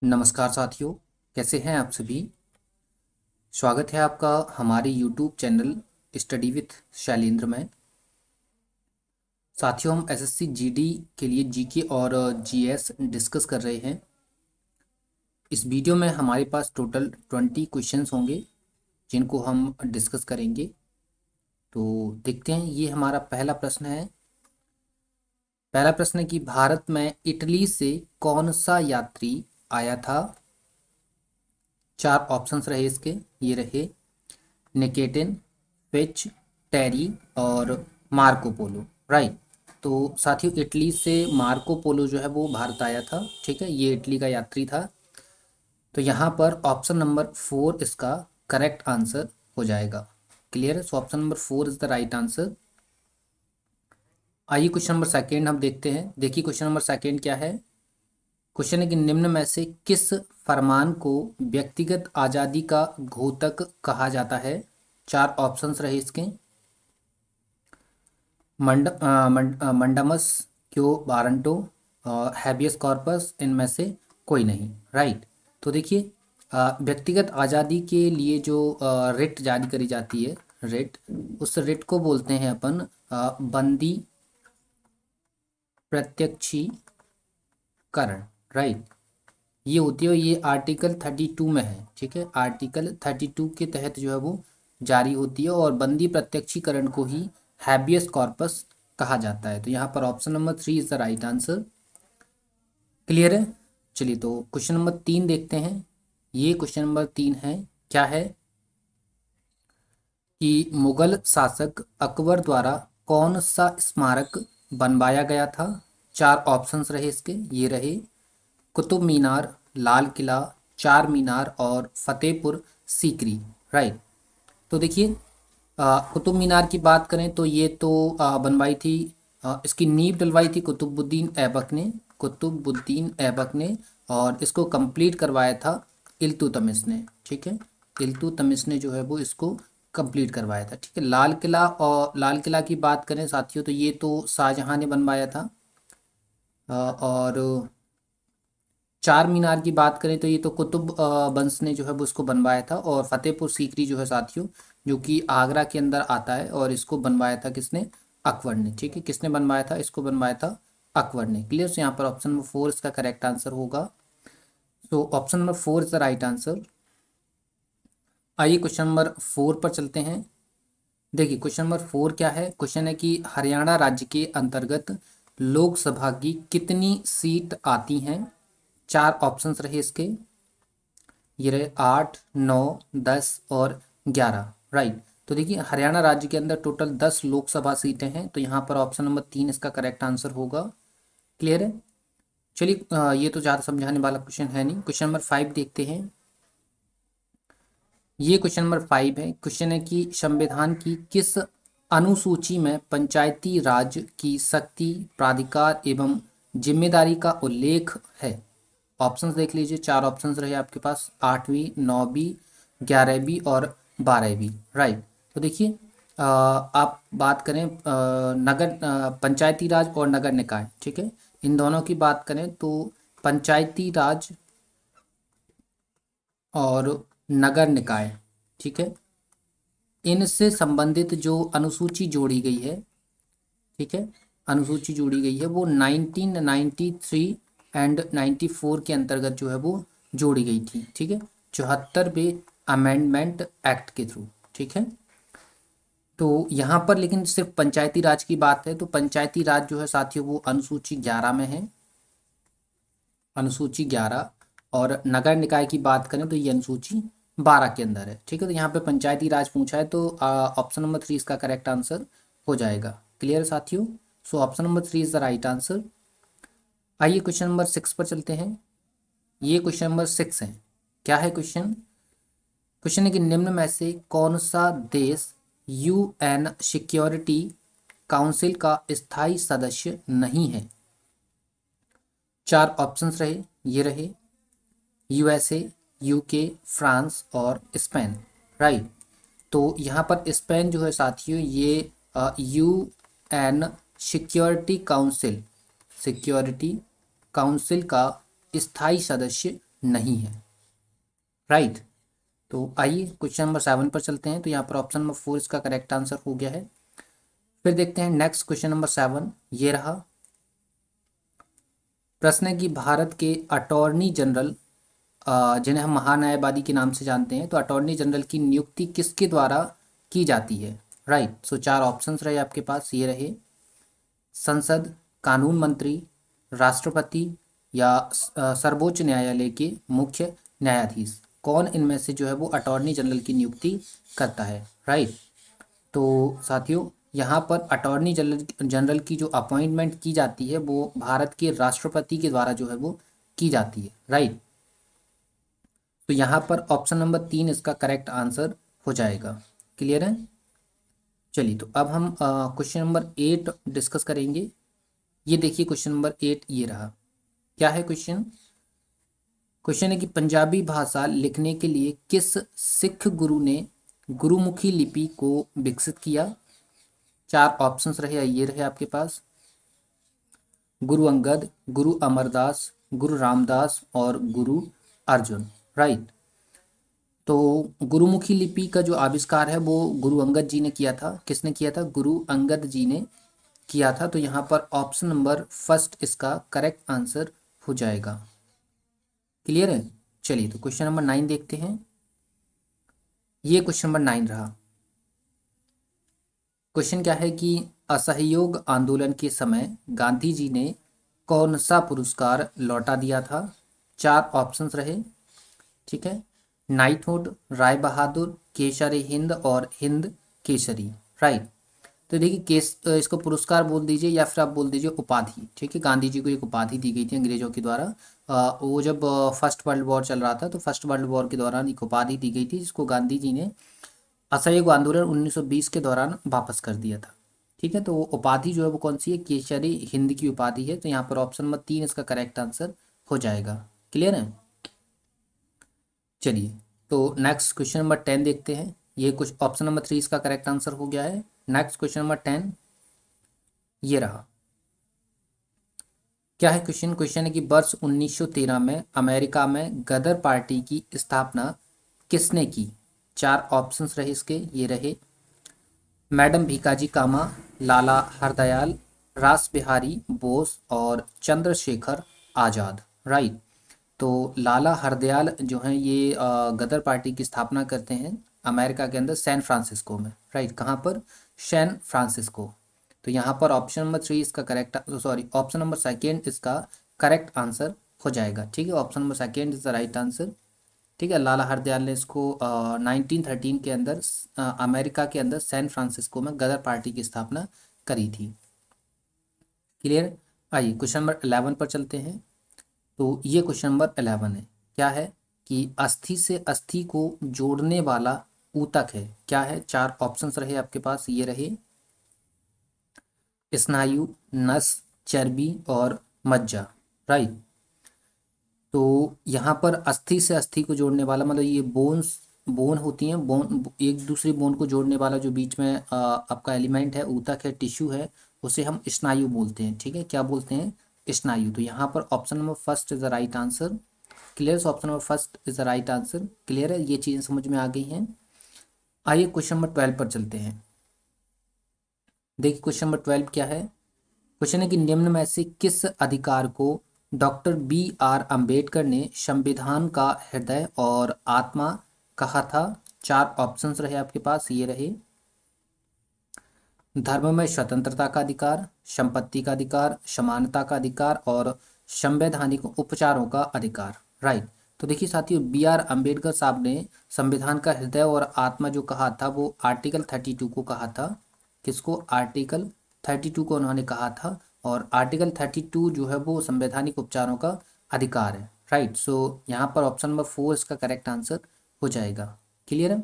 नमस्कार साथियों, कैसे हैं आप सभी। स्वागत है आपका हमारे YouTube channel study with Shailendra में। साथियों, हम एसएससी जीडी के लिए जीके और जीएस डिस्कस कर रहे हैं। इस वीडियो में हमारे पास टोटल 20 क्वेश्चंस होंगे जिनको हम डिस्कस करेंगे। तो देखते हैं, ये हमारा पहला प्रश्न है। पहला प्रश्न है कि भारत में इटली से कौन सा यात्री आया था। चार ऑप्शंस रहे इसके, ये रहे निकेटिन, फिच, टेरी और मार्को पोलो। राइट। तो साथियों, इटली से मार्को पोलो जो है वो भारत आया था। ठीक है, ये इटली का यात्री था। तो यहाँ पर ऑप्शन नंबर 4 इसका करेक्ट आंसर हो जाएगा। क्लियर है। So option number 4 is the right answer. आइए क्वेश्चन नंबर सेकेंड हम देखते हैं। देखिए क्वेश्चन नंबर सेकेंड क्या है। क्वेश्चन है कि निम्न में से किस फरमान को व्यक्तिगत आज़ादी का घोतक कहा जाता है। चार ऑप्शंस रहे इसके। मंडमस, क्यो वारंटो, हैबियस कॉर्पस, इनमें से कोई नहीं। राइट। तो देखिए, व्यक्तिगत आज़ादी के लिए जो रिट जारी करी जाती है, रिट, उस रिट को बोलते हैं अपन बंदी प्रत्यक्षीकरण। राइट। ये होती है, ये आर्टिकल 32 में है। ठीक है, आर्टिकल 32 के तहत जो है वो जारी होती है और बंदी प्रत्यक्षीकरण को ही हैबियस कॉर्पस कहा जाता है। तो यहाँ पर option number 3 is the right answer. Clear है। चलिए, तो क्वेश्चन नंबर 3 देखते हैं। ये क्वेश्चन नंबर 3 है, क्या है कि मुगल शासक अकबर द्वारा कौन सा स्मारक बनवाया गया था। चार ऑप्शंस रहे इसके, ये रहे कुतुब मीनार, लाल किला, चार मीनार और फतेहपुर सीकरी। राइट। तो देखिए, कुतुब मीनार की बात करें तो ये तो बनवाई थी, इसकी नींव डलवाई थी कुतुबुद्दीन ऐबक ने। कुतुबुद्दीन ऐबक ने। और इसको कंप्लीट करवाया था इल्तुतमिश ने। ठीक है, इल्तुतमिश ने जो है वो इसको कंप्लीट करवाया था। ठीक है, लाल किला, और लाल किला की बात करें साथियों तो ये तो शाहजहां ने बनवाया था। और चार मीनार की बात करें तो ये तो कुतुब वंश ने जो है वो इसको बनवाया था। और फतेहपुर सीकरी जो है साथियों, जो कि आगरा के अंदर आता है, और इसको बनवाया था किसने, अकबर ने। ठीक है, किसने बनवाया था, इसको बनवाया था अकबर ने। क्लियर। से यहाँ पर ऑप्शन नंबर 4 इसका करेक्ट आंसर होगा। तो option number 4 is the right answer. आइए क्वेश्चन नंबर 4 पर चलते हैं। देखिए क्वेश्चन नंबर 4 क्या है। क्वेश्चन है कि हरियाणा राज्य के अंतर्गत लोकसभा की कितनी सीट आती हैं। चार ऑप्शंस रहे इसके, ये रहे 8, 9, 10 और 11। राइट। तो देखिए, हरियाणा राज्य के अंदर टोटल 10 लोकसभा सीटें हैं। तो यहाँ पर ऑप्शन नंबर 3 इसका करेक्ट आंसर होगा। क्लियर है। चलिए, ये तो ज़्यादा समझाने वाला क्वेश्चन है नहीं। क्वेश्चन नंबर 5 देखते हैं। ये क्वेश्चन नंबर 5 है। क्वेश्चन है कि संविधान की किस अनुसूची में पंचायती राज की शक्ति, प्राधिकार एवं जिम्मेदारी का उल्लेख है। ऑप्शंस देख लीजिए। चार ऑप्शंस रहे आपके पास, 8वीं, 9वीं, 11वीं और 12वीं। राइट। तो देखिए, आप बात करें पंचायती राज और नगर निकाय। ठीक है, इन दोनों की बात करें तो पंचायती राज और नगर निकाय, ठीक है, इनसे संबंधित जो अनुसूची जोड़ी गई है, ठीक है, अनुसूची जोड़ी गई है वो 1993 एंड 94 के अंतर्गत जो है वो जोड़ी गई थी। ठीक है, 74वें अमेंडमेंट एक्ट के थ्रू। ठीक है, तो यहाँ पर लेकिन सिर्फ पंचायती राज की बात है तो पंचायती राज जो है साथियों वो अनुसूची 11 में है, अनुसूची 11। और नगर निकाय की बात करें तो ये अनुसूची 12 के अंदर है। ठीक है, तो यहाँ पे पंचायती राज पूछा है तो ऑप्शन नंबर 3 इसका करेक्ट आंसर हो जाएगा। क्लियर साथियों। So option number 3 is the right answer. आइए क्वेश्चन नंबर 6 पर चलते हैं। ये क्वेश्चन नंबर 6 है। क्या है क्वेश्चन। क्वेश्चन है कि निम्न में से कौन सा देश यूएन सिक्योरिटी काउंसिल का स्थायी सदस्य नहीं है। चार ऑप्शंस रहे, ये रहे यूएसए, यूके, फ्रांस और स्पेन। राइट। तो यहाँ पर स्पेन जो है साथियों ये UN security council, security council का स्थायी सदस्य नहीं है। राइट। तो आइए क्वेश्चन नंबर 7 पर चलते हैं। तो यहाँ पर ऑप्शन नंबर 4 इसका करेक्ट आंसर हो गया है। फिर देखते हैं नेक्स्ट क्वेश्चन नंबर 7, ये रहा। प्रश्न है कि भारत के अटॉर्नी जनरल, जिन्हें हम महान्यायवादी के नाम से जानते हैं, तो अटॉर्नी जनरल की नियुक्ति किसके द्वारा की जाती है? राइट। सो 4 ऑप्शंस रहे आपके पास, ये रहे। संसद, कानून मंत्री, राष्ट्रपति या सर्वोच्च न्यायालय के मुख्य न्यायाधीश। कौन इनमें से जो है वो अटॉर्नी जनरल की नियुक्ति करता है? राइट। तो साथियों, यहाँ पर अटॉर्नी जनरल जनरल की जो अपॉइंटमेंट की जाती है वो भारत के राष्ट्रपति के द्वारा जो है वो की जाती है। राइट। तो यहाँ पर ऑप्शन नंबर 3 इसका करेक्ट आंसर हो जाएगा। क्लियर है? चलिए, तो अब हम क्वेश्चन नंबर 8 डिस्कस करेंगे। ये देखिए क्वेश्चन नंबर 8 ये रहा। क्या है क्वेश्चन? क्वेश्चन है कि पंजाबी भाषा लिखने के लिए किस सिख गुरु ने गुरुमुखी लिपि को विकसित किया? 4 ऑप्शंस रहे, ये रहे आपके पास। गुरु अंगद, गुरु अमरदास, गुरु रामदास और गुरु अर्जुन। राइट। तो गुरुमुखी लिपि का जो आविष्कार है वो गुरु अंगद जी ने किया था। किसने किया था? गुरु अंगद जी ने किया था। तो यहाँ पर ऑप्शन नंबर फर्स्ट इसका करेक्ट आंसर हो जाएगा। क्लियर है? चलिए, तो क्वेश्चन नंबर 9 देखते हैं। ये क्वेश्चन नंबर 9 रहा। क्वेश्चन क्या है कि असहयोग आंदोलन के समय गांधी जी ने कौन सा पुरस्कार लौटा दिया था? 4 ऑप्शंस रहे। ठीक है। नाइटहुड, राय बहादुर, केसरी हिंद और हिंद केसरी। राइट। तो देखिए, इसको पुरस्कार बोल दीजिए या फिर आप बोल दीजिए उपाधि। ठीक है। गांधी जी को एक उपाधि दी गई थी अंग्रेजों के द्वारा। वो जब फर्स्ट वर्ल्ड वॉर चल रहा था तो फर्स्ट वर्ल्ड वॉर के दौरान एक उपाधि दी गई थी जिसको गांधी जी ने असहयोग आंदोलन 1920 के दौरान वापस कर दिया था। ठीक है। तो वो उपाधि जो है वो कौन सी है? केसरी हिंद की उपाधि है। तो यहाँ पर ऑप्शन नंबर 3 इसका करेक्ट आंसर हो जाएगा। क्लियर है? चलिए, तो नेक्स्ट क्वेश्चन नंबर 10 देखते हैं। ये कुछ ऑप्शन नंबर 3 इसका करेक्ट आंसर हो गया है। नेक्स्ट क्वेश्चन नंबर 10 ये रहा। क्या है क्वेश्चन? क्वेश्चन है कि वर्ष 1913 में अमेरिका में गदर पार्टी की स्थापना किसने की? 4 ऑप्शंस रहे इसके, ये रहे। मैडम भीकाजी कामा, लाला हरदयाल, रास बिहारी बोस और चंद्रशेखर आज़ाद। राइट। तो लाला हरदयाल जो हैं ये गदर पार्टी की स्थापना करते हैं अमेरिका के अंदर सैन फ्रांसिस्को में। राइट। कहाँ पर? San Francisco. तो यहाँ पर ऑप्शन नंबर 3 इसका करेक्ट, सॉरी, ऑप्शन नंबर 2 इसका करेक्ट आंसर हो जाएगा। ठीक है। Option number 2 is the right answer. ठीक है। लाला हरदयाल ने इसको 1913 के अंदर अमेरिका के अंदर सैन फ्रांसिस्को में गदर पार्टी की स्थापना करी थी। क्लियर? आइए क्वेश्चन नंबर 11 पर चलते हैं। तो ये क्वेश्चन नंबर 11 है। क्या है कि अस्थि से अस्थि को जोड़ने वाला ऊतक है? क्या है? 4 ऑप्शंस रहे आपके पास, ये रहे। स्नायु, नस, चर्बी और मज्जा। राइट। तो यहाँ पर अस्थि से अस्थि को जोड़ने वाला मतलब ये बोन होती हैं, बोन एक दूसरी बोन को जोड़ने वाला जो बीच में आपका एलिमेंट है, ऊतक है, टिश्यू है, उसे हम स्नायु बोलते हैं। ठीक है। क्या बोलते हैं? स्नायु। तो यहाँ पर option number first is the right answer. Clear? Option number first is the right answer. Clear है? ये चीज़ें समझ में आ गई हैं। आइए क्वेश्चन नंबर 12 पर चलते हैं। देखिए क्वेश्चन नंबर 12 क्या है। क्वेश्चन है कि निम्न में से किस अधिकार को डॉक्टर B.R. अंबेडकर ने संविधान का हृदय और आत्मा कहा था? 4 ऑप्शंस रहे आपके पास, ये रहे। धर्म में स्वतंत्रता का अधिकार, संपत्ति का अधिकार, समानता का अधिकार और संवैधानिक उपचारों का अधिकार। राइट। तो देखिए साथियों, B.R. अंबेडकर साहब ने संविधान का हृदय और आत्मा जो कहा था वो आर्टिकल 32 को कहा था। किसको? आर्टिकल 32 को उन्होंने कहा था। और आर्टिकल 32 जो है वो संवैधानिक उपचारों का अधिकार है। राइट। सो यहाँ पर ऑप्शन नंबर 4 इसका करेक्ट आंसर हो जाएगा। क्लियर है?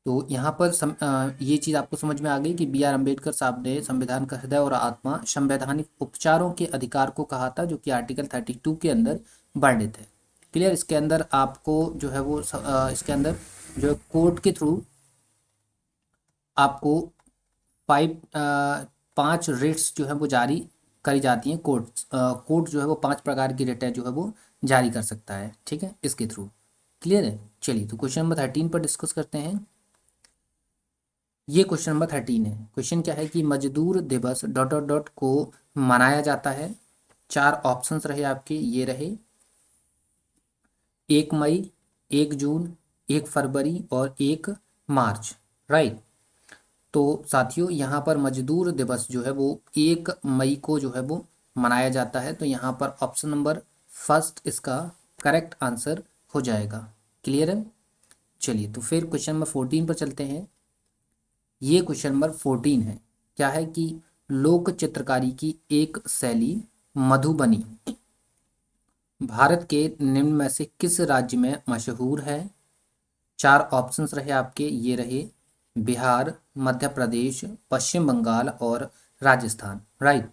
तो यहाँ पर ये चीज़ आपको समझ में आ गई कि B.R. अंबेडकर साहब ने संविधान का हृदय और आत्मा संवैधानिक उपचारों के अधिकार को कहा था, जो कि आर्टिकल 32 के अंदर वर्णित है। क्लियर? इसके अंदर आपको जो है वो इसके अंदर जो है कोर्ट के थ्रू आपको 5 रिट्स जो है वो जारी करी जाती हैं। कोर्ट जो है वो 5 प्रकार की रिटें जो है वो जारी कर सकता है, ठीक है, इसके थ्रू। क्लियर है। चलिए तो क्वेश्चन नंबर 13 पर डिस्कस करते हैं। ये क्वेश्चन नंबर 13 है। क्वेश्चन क्या है कि मजदूर दिवस डॉट डॉट डॉट को मनाया जाता है। चार ऑप्शंस रहे आपके, ये रहे 1 मई, 1 जून, 1 फरवरी और 1 मार्च। राइट। तो साथियों यहाँ पर मजदूर दिवस जो है वो 1 मई को जो है वो मनाया जाता है। तो यहाँ पर ऑप्शन नंबर फर्स्ट इसका करेक्ट आंसर हो जाएगा। क्लियर है। चलिए तो फिर क्वेश्चन नंबर 14 पर चलते हैं। ये क्वेश्चन नंबर 14 है। क्या है कि लोक चित्रकारी की एक शैली मधुबनी भारत के निम्न में से किस राज्य में मशहूर है। चार ऑप्शंस रहे आपके, ये रहे बिहार, मध्य प्रदेश, पश्चिम बंगाल और राजस्थान। राइट।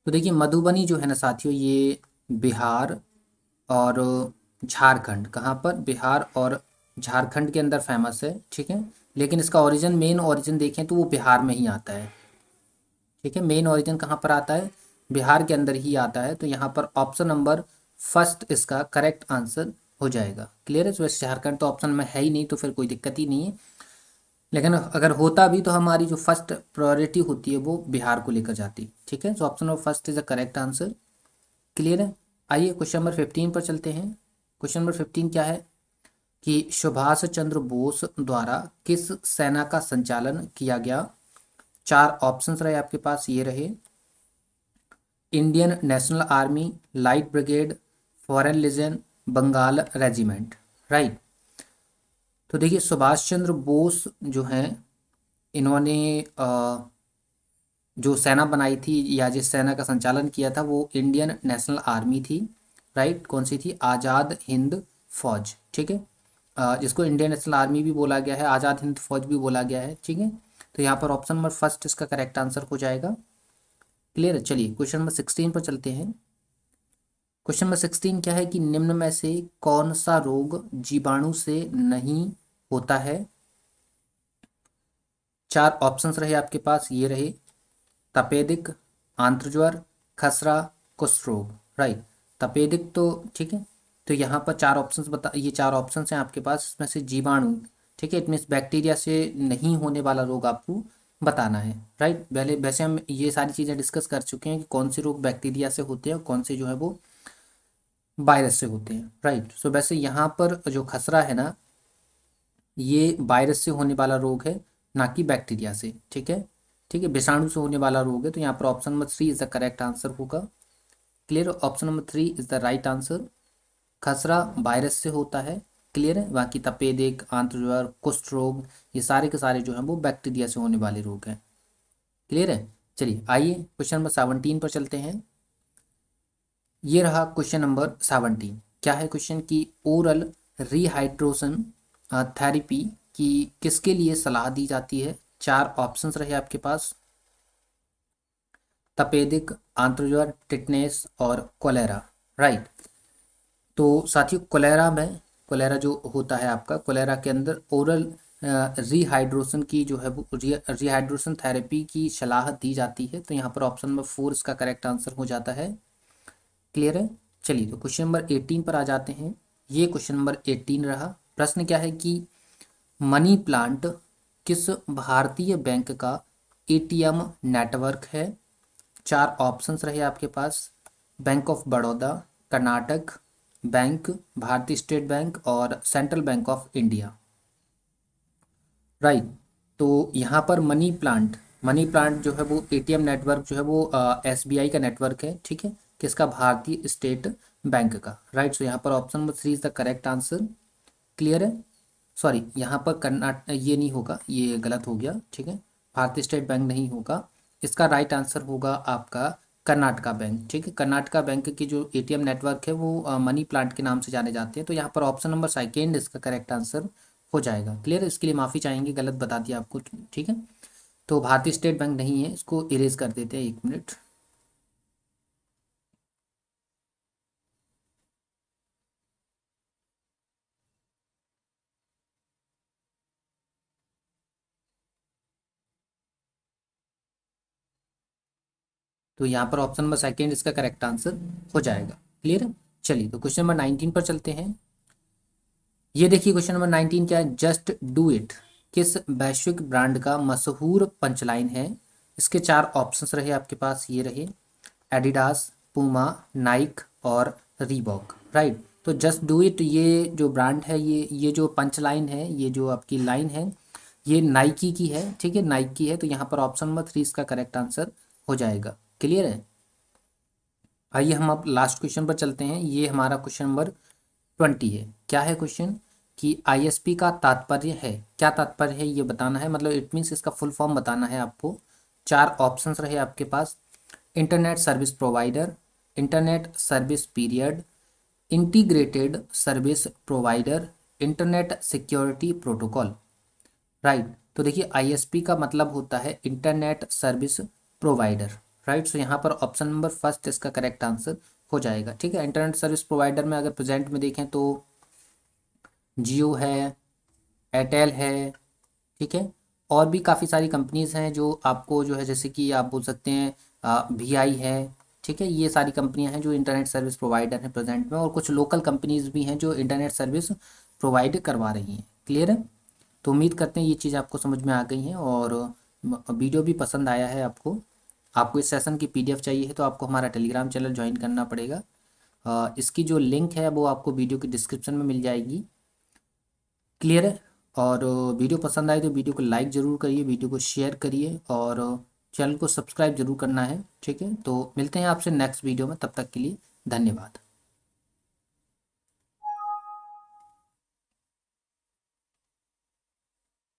तो देखिए मधुबनी जो है ना साथियों, ये बिहार और झारखंड, कहाँ पर, बिहार और झारखंड के अंदर फेमस है, ठीक है। लेकिन इसका ओरिजिन, मेन ओरिजिन देखें तो वो बिहार में ही आता है, ठीक है। मेन ओरिजिन कहाँ पर आता है, बिहार के अंदर ही आता है। तो यहाँ पर ऑप्शन नंबर फर्स्ट इसका करेक्ट आंसर हो जाएगा। क्लियर है। तो वैसे झारखंड तो ऑप्शन में है ही नहीं, तो फिर कोई दिक्कत ही नहीं है। लेकिन अगर होता भी तो हमारी जो फर्स्ट प्रायोरिटी होती है वो बिहार को लेकर जाती, ठीक है। तो option number first is the correct answer. Clear है। आइए क्वेश्चन नंबर 15 पर चलते हैं। क्वेश्चन नंबर 15 क्या है कि सुभाष चंद्र बोस द्वारा किस सेना का संचालन किया गया। चार ऑप्शंस रहे आपके पास, ये रहे Indian National Army, light brigade, foreign legion, Bengal regiment. Right. तो देखिए सुभाष चंद्र बोस जो हैं, इन्होंने जो सेना बनाई थी या जिस सेना का संचालन किया था वो इंडियन नेशनल आर्मी थी। राइट। कौन सी थी, आज़ाद हिंद फौज, ठीक है। जिसको इंडियन नेशनल आर्मी भी बोला गया है, आज़ाद हिंद फौज भी बोला गया है, ठीक है। तो यहाँ पर ऑप्शन नंबर फर्स्ट इसका करेक्ट आंसर हो जाएगा। क्लियर है। चलिए क्वेश्चन नंबर 16 पर चलते हैं। क्वेश्चन नंबर 16 क्या है कि निम्न में से कौन सा रोग जीवाणु से नहीं होता है। चार ऑप्शंस रहे आपके पास, ये रहे तपेदिक, आंत्रज्वर, खसरा, कुष्ठ रोग। राइट। तपेदिक तो ठीक है। तो यहाँ पर चार ऑप्शंस बता, ये चार ऑप्शंस हैं आपके पास, इसमें से जीवाणु, ठीक है, इट मीन्स बैक्टीरिया से नहीं होने वाला रोग आपको बताना है। राइट। पहले वैसे हम ये सारी चीज़ें डिस्कस कर चुके हैं कि कौन से रोग बैक्टीरिया से होते हैं और कौन से जो है वो वायरस से होते हैं। राइट। सो वैसे यहाँ पर जो खसरा है ना, ये वायरस से होने वाला रोग है, ना कि बैक्टीरिया से, ठीक है। ठीक है, विषाणु से होने वाला रोग है। तो यहाँ पर option number 3 is the correct answer होगा। Clear. Option number 3 is the right answer. खसरा वायरस से होता है। क्लियर है। बाकी तपेदिक, आंत्रज्वर, कुष्ठ रोग, ये सारे के सारे जो हैं वो बैक्टीरिया से होने वाले रोग हैं। क्लियर है। चलिए आइए क्वेश्चन नंबर 17 पर चलते हैं। ये रहा क्वेश्चन नंबर 17। क्या है क्वेश्चन की ओरल रिहाइड्रोशन थेरेपी की किसके लिए सलाह दी जाती है। चार ऑप्शंस रहे आपके पास, तपेदिक, आंत्रज्वर, टिटनेस और कोलेरा। राइट। तो साथियों कोलेरा में, कोलेरा जो होता है आपका, कोलेरा के अंदर ओरल रिहाइड्रोशन की जो है वो रिहाइड्रोशन थेरेपी की सलाह दी जाती है। तो यहाँ पर ऑप्शन नंबर 4 इसका करेक्ट आंसर हो जाता है। क्लियर है। चलिए तो क्वेश्चन नंबर 18 पर आ जाते हैं। ये क्वेश्चन नंबर 18 रहा। प्रश्न क्या है कि मनी प्लांट किस भारतीय बैंक का एटीएम नेटवर्क है। चार ऑप्शंस रहे आपके पास, bank of Baroda, Karnataka bank, Bharatiya state bank और central bank of India. Right. तो यहाँ पर मनी प्लांट जो है वो एटीएम नेटवर्क जो है वो एसबीआई का नेटवर्क है, ठीक है। किसका, भारतीय स्टेट बैंक का। राइट। सो यहाँ पर option number 3 is the correct answer. Clear है। सॉरी, यहाँ पर कर्नाटक ये नहीं होगा, ये गलत हो गया, ठीक है। भारतीय स्टेट बैंक नहीं होगा, इसका राइट आंसर होगा आपका कर्नाटका बैंक, ठीक है। कर्नाटका बैंक की जो एटीएम नेटवर्क है वो मनी प्लांट के नाम से जाने जाते हैं। तो यहाँ पर ऑप्शन नंबर सेकेंड इसका करेक्ट आंसर हो जाएगा। क्लियर। इसके लिए माफ़ी चाहेंगे, गलत बता दिया आपको, ठीक है। तो भारतीय स्टेट बैंक नहीं है, इसको इरेज कर देते हैं, 1 मिनट। तो यहाँ पर ऑप्शन नंबर सेकेंड इसका करेक्ट आंसर हो जाएगा। क्लियर है। चलिए तो क्वेश्चन नंबर 19 पर चलते हैं। ये देखिए क्वेश्चन नंबर 19 क्या है, जस्ट डू इट किस वैश्विक ब्रांड का मशहूर पंचलाइन है। इसके चार ऑप्शंस रहे आपके पास, ये रहे एडिडास, पूमा, नाइक और रीबॉक, राइट। तो जस्ट डू इट ये जो ब्रांड है, ये जो पंच लाइन है, ये जो आपकी लाइन है, ये नाइकी की है, ठीक है, नाइकी है। तो यहाँ पर ऑप्शन नंबर 3 इसका करेक्ट आंसर हो जाएगा। क्लियर है। आइए हम अब लास्ट क्वेश्चन पर चलते हैं। ये हमारा क्वेश्चन नंबर 20 है। क्या है क्वेश्चन कि आईएसपी का तात्पर्य है, क्या तात्पर्य है ये बताना है, मतलब इट मीन्स इसका फुल फॉर्म बताना है आपको। चार ऑप्शंस रहे आपके पास, internet service provider, internet service period, integrated service provider, internet security protocol, right. तो देखिए आईएसपी का मतलब होता है internet service provider, right. So यहाँ पर ऑप्शन नंबर फर्स्ट इसका करेक्ट आंसर हो जाएगा, ठीक है। इंटरनेट सर्विस प्रोवाइडर में अगर प्रेजेंट में देखें तो जियो है, एयरटेल है, ठीक है, और भी काफ़ी सारी कंपनीज हैं जो आपको जो है, जैसे कि आप बोल सकते हैं वीआई है, ठीक है। ये सारी कंपनियां हैं जो इंटरनेट सर्विस प्रोवाइडर हैं प्रेजेंट में, और कुछ लोकल कंपनीज भी हैं जो इंटरनेट सर्विस प्रोवाइड करवा रही हैं। क्लियर है। तो उम्मीद करते हैं ये चीज़ आपको समझ में आ गई हैं, और वीडियो भी पसंद आया है आपको। आपको इस सेशन की पीडीएफ चाहिए है तो आपको हमारा टेलीग्राम चैनल ज्वाइन करना पड़ेगा। इसकी जो लिंक है वो आपको वीडियो के डिस्क्रिप्शन में मिल जाएगी। क्लियर है। और वीडियो पसंद आए तो वीडियो को लाइक ज़रूर करिए, वीडियो को शेयर करिए, और चैनल को सब्सक्राइब जरूर करना है, ठीक है। तो मिलते हैं आपसे नेक्स्ट वीडियो में, तब तक के लिए धन्यवाद।